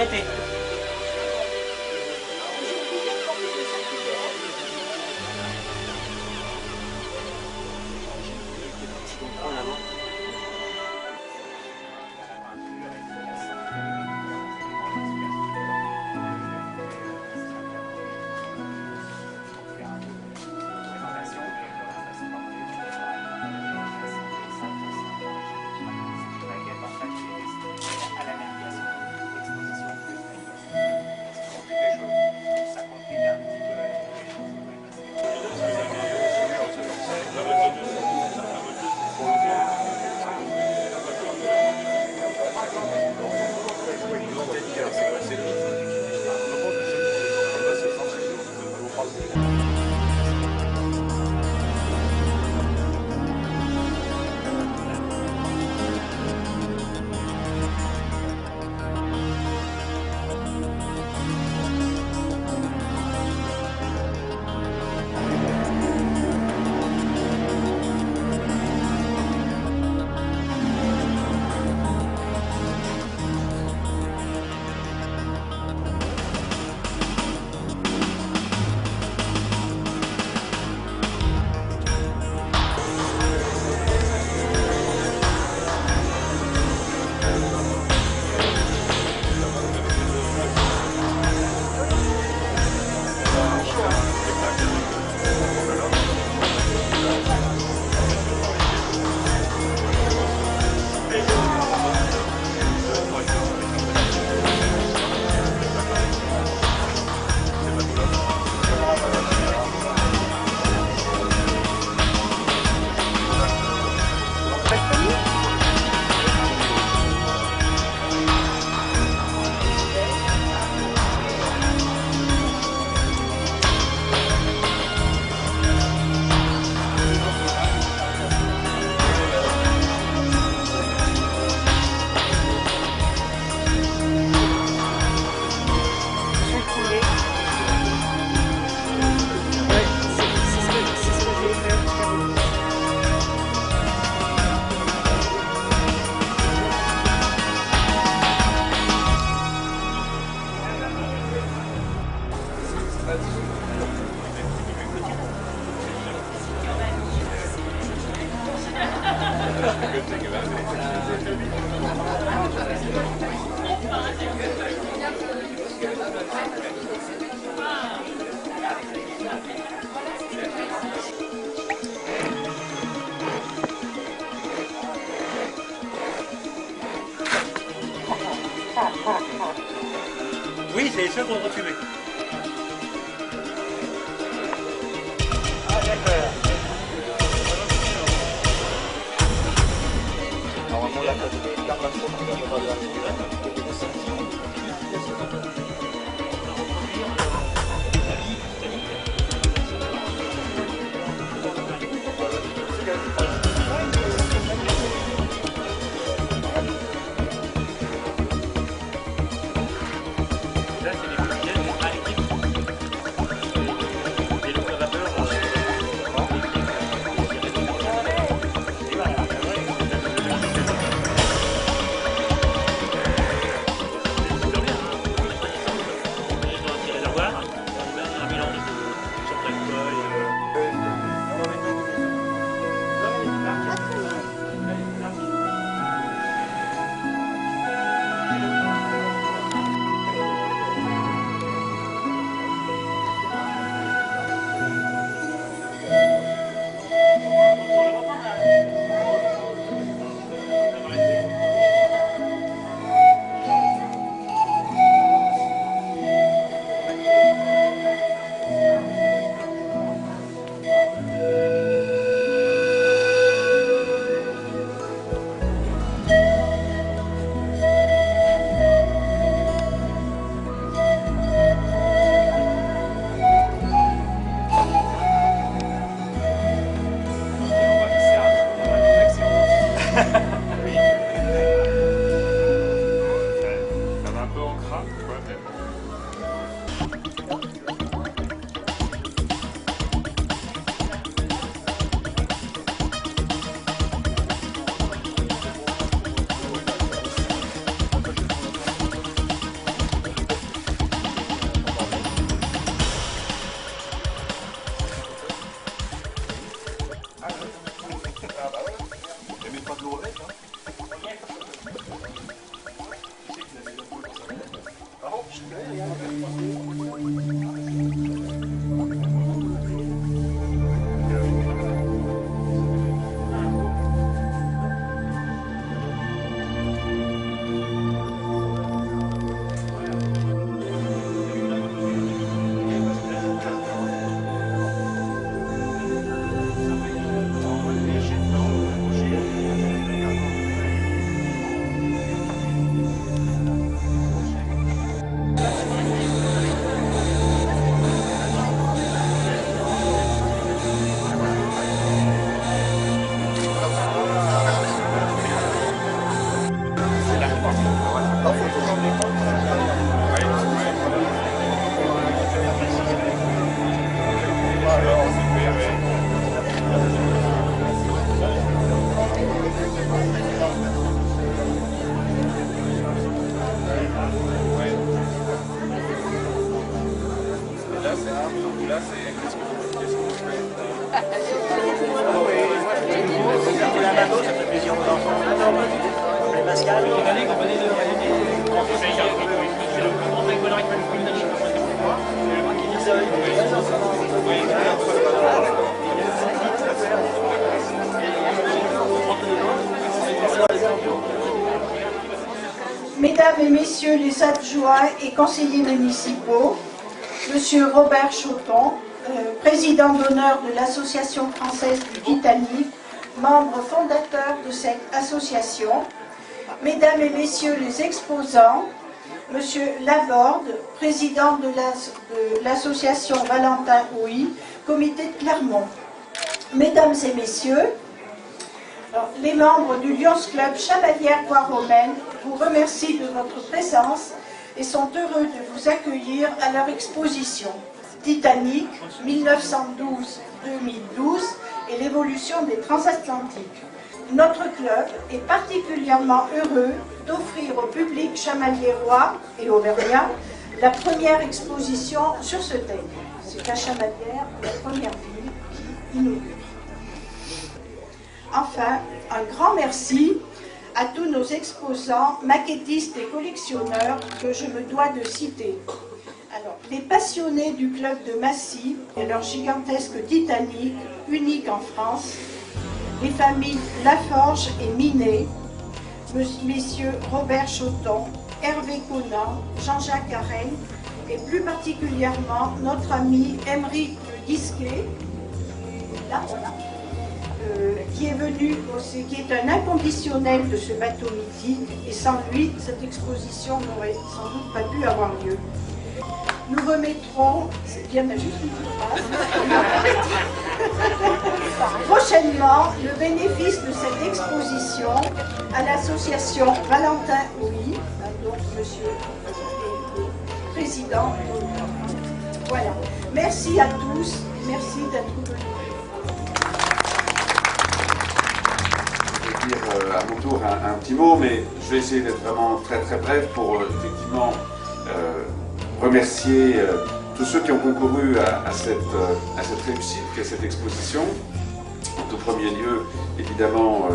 Arrêtez. En avant. Oui, c'est les seuls qu'on a refumé. Ah, d'accord. Normalement, la là, c'est les pas de l'eau avec, hein. Mesdames et Messieurs les adjoints et conseillers municipaux, Monsieur Robert Choton, président d'honneur de l'Association française du Titanic, membre fondateur de cette association, Mesdames et Messieurs les exposants, Monsieur Laborde, président de l'association Valentin Houy, comité de Clermont, Mesdames et Messieurs, les membres du Lions Club Chamalières-Bois-Romaine vous remercient de votre présence et sont heureux de vous accueillir à leur exposition Titanic 1912-2012 et l'évolution des transatlantiques. Notre club est particulièrement heureux d'offrir au public chamaliérois et auvergnat la première exposition sur ce thème. C'est à Chamalières, la première ville qui inaugure. Enfin, un grand merci à tous nos exposants, maquettistes et collectionneurs que je me dois de citer. Alors, les passionnés du club de Massy et leur gigantesque Titanic, unique en France, les familles Laforge et Minet, messieurs Robert Choton, Hervé Conan, Jean-Jacques Arène, et plus particulièrement notre ami Émeric Le Guisquet, là, voilà, qui est venu, qui est un inconditionnel de ce bateau mythique, et sans lui, cette exposition n'aurait sans doute pas pu avoir lieu. Nous remettrons, c'est bien, mais juste une petite phrase, prochainement le bénéfice de cette exposition à l'association Valentin Houy, donc monsieur le président. Voilà. Merci à tous, merci d'être venus. À mon tour un petit mot, mais je vais essayer d'être vraiment très très bref pour effectivement remercier tous ceux qui ont concouru à cette réussite qu'est cette exposition. En tout premier lieu, évidemment,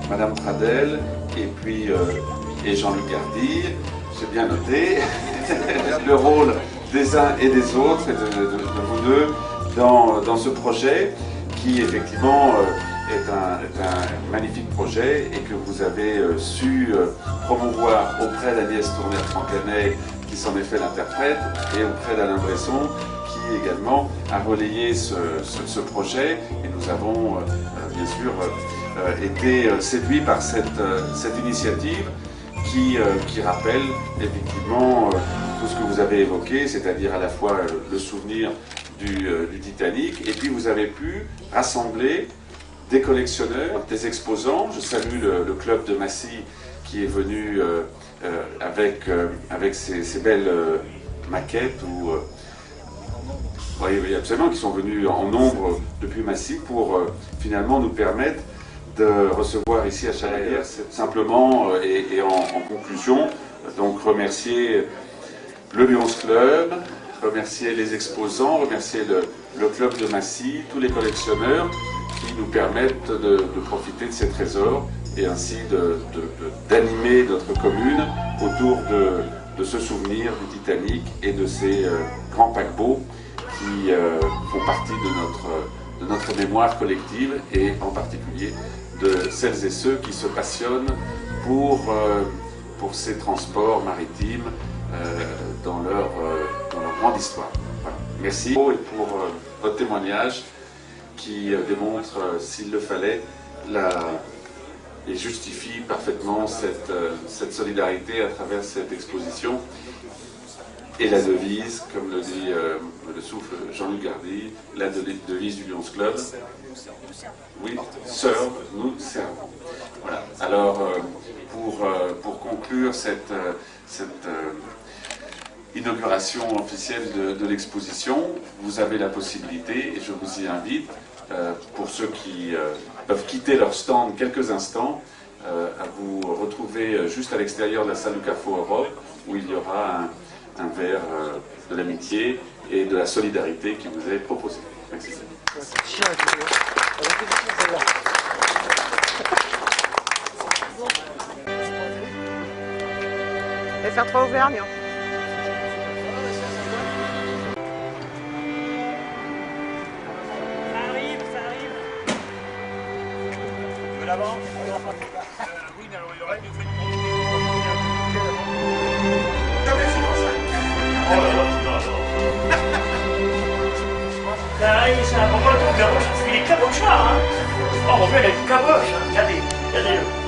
Madame Pradel et puis et Jean-Luc Gardy, j'ai bien noté le rôle des uns et des autres et de vous deux dans ce projet qui effectivement est un magnifique projet et que vous avez su promouvoir auprès d'Agnès Tourneur-Francanet, qui s'en est fait l'interprète, et auprès d'Alain Bresson, qui également a relayé ce projet. Et nous avons bien sûr été séduits par cette initiative qui rappelle effectivement tout ce que vous avez évoqué, c'est-à-dire à la fois le souvenir du Titanic, et puis vous avez pu rassembler des collectionneurs, des exposants. Je salue le club de Massy qui est venu avec ces belles maquettes oui, absolument, qui sont venus en nombre depuis Massy pour finalement nous permettre de recevoir ici à Chamalières. Simplement et en conclusion, donc remercier le Lions Club, remercier les exposants, remercier le club de Massy, tous les collectionneurs qui nous permettent de profiter de ces trésors et ainsi d'animer notre commune autour de ce souvenir du Titanic et de ces grands paquebots qui font partie de notre mémoire collective et en particulier de celles et ceux qui se passionnent pour ces transports maritimes dans leur grande histoire. Voilà. Merci et pour votre témoignage qui démontre, s'il le fallait, et justifie parfaitement cette solidarité à travers cette exposition. Et la devise, comme le dit le souffle Jean-Luc Gardy, la devise du Lions Club. Oui, sœurs, nous servons. Voilà. Alors, pour conclure cette inauguration officielle de l'exposition, vous avez la possibilité, et je vous y invite, pour ceux qui peuvent quitter leur stand quelques instants, à vous retrouver juste à l'extérieur de la salle du Carrefour Europe, où il y aura un verre de l'amitié et de la solidarité qui vous est proposé. Merci. Et faire 3 Auvergne. Ça arrive. De l'avant. Oui, mais alors il y aurait une fête. Oh là là, ça arrive, c'est un moment de caboche. Il est cabochard, hein. Oh, mon père, il a une caboche, hein. Regardez, regardez-le.